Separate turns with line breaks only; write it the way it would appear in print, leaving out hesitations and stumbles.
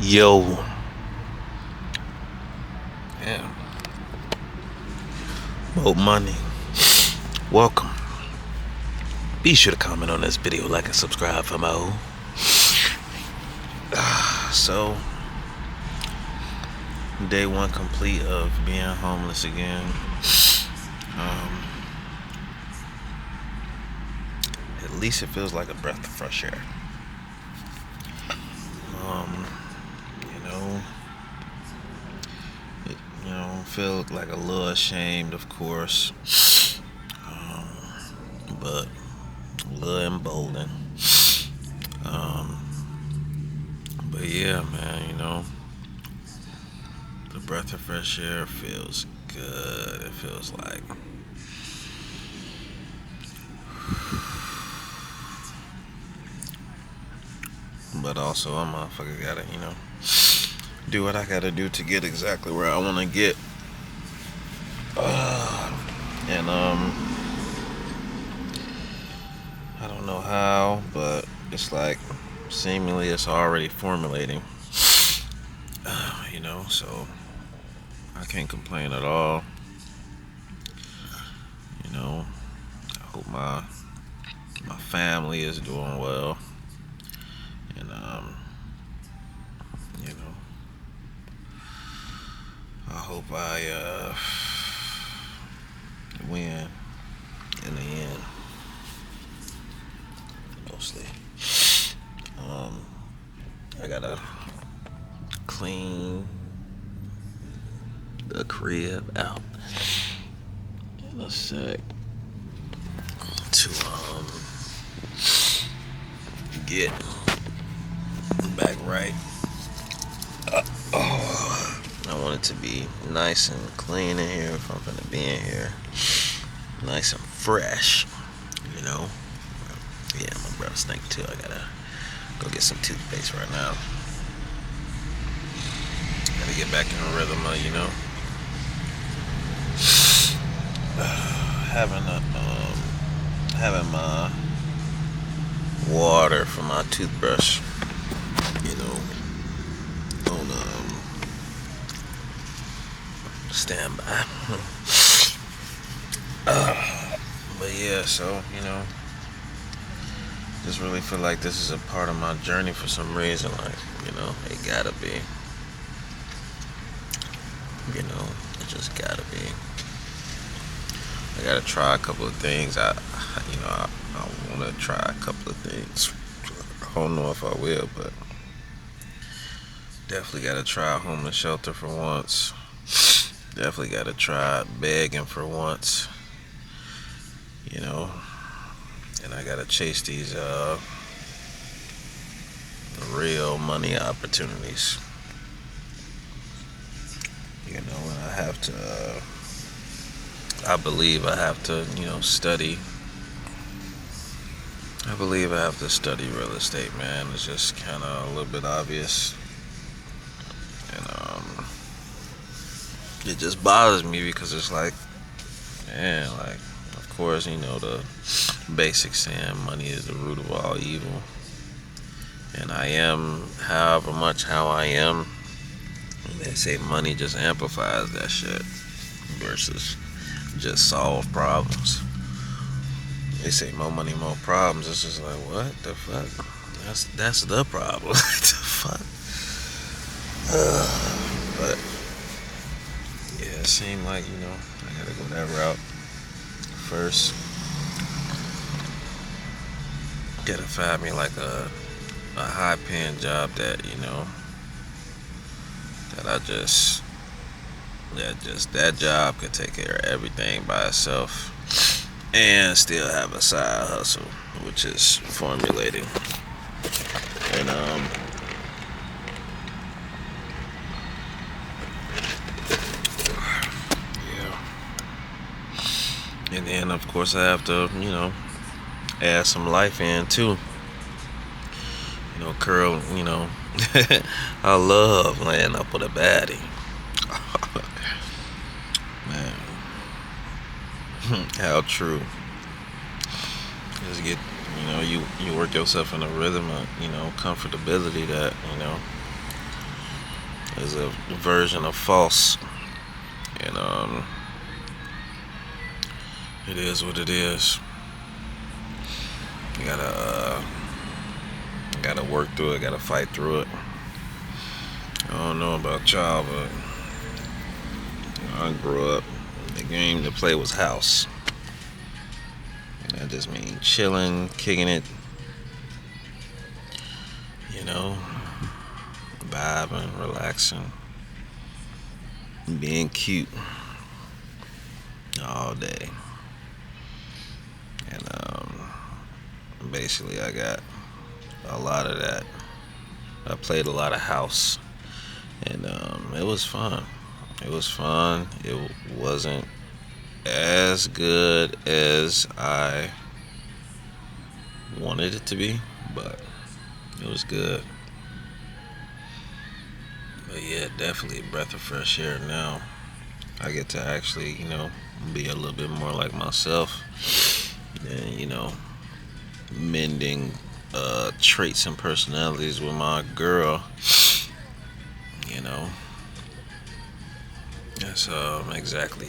Yo, yeah, MoMoney. Welcome. Be sure to comment on this video, like and subscribe for more. So, day one complete of being homeless again. At least it feels like a breath of fresh air. You know, feel like a little ashamed, of course, but a little emboldened. But yeah, man, the breath of fresh air feels good. It feels like but also a motherfucker gotta, do what I gotta do to get exactly where I wanna get. And I don't know how, but it's like seemingly it's already formulating. So I can't complain at all. I hope my family is doing well. And I hope I win in the end. Mostly. I gotta clean the crib out in a sec to get back right. I want it to be nice and clean in here if I'm gonna be in here. Nice and fresh, Yeah, my breath stink too. I gotta go get some toothpaste right now. Gotta get back in the rhythm of, having my water for my toothbrush, on standby. But yeah, so just really feel like this is a part of my journey for some reason. Like, it gotta be. It just gotta be. I gotta try a couple of things. I want to try a couple of things. I don't know if I will, but definitely gotta try a homeless shelter for once. Definitely gotta try begging for once. And I gotta chase these real money opportunities. And I have to. I believe I have to, study. I believe I have to study real estate, man. It's just kind of a little bit obvious. And it just bothers me because it's like, man, like, of course, the basic saying, money is the root of all evil. And I am, however much how I am. And they say money just amplifies that shit versus just solve problems. They say more money, more problems. It's just like, what the fuck? That's the problem. What the fuck? But yeah, it seemed like I gotta go that route first. Gotta find me like a high paying job that that job could take care of everything by itself and still have a side hustle, which is formulating. And yeah. And then of course I have to, add some life in too. Curl, I love laying up with a baddie. Man, how true. Just get, you work yourself in a rhythm of, comfortability that, is a version of false, and it is what it is. You gotta work through it, gotta fight through it. I don't know about y'all, but I grew up, the game to play was house. And that just means chilling, kicking it, you know, vibing, relaxing, being cute all day. And basically, I got a lot of that. I played a lot of house, and it was fun. It was fun. It wasn't as good as I wanted it to be, but it was good. But yeah, definitely a breath of fresh air now. I get to actually, be a little bit more like myself, and mending traits and personalities with my girl. You know, that's exactly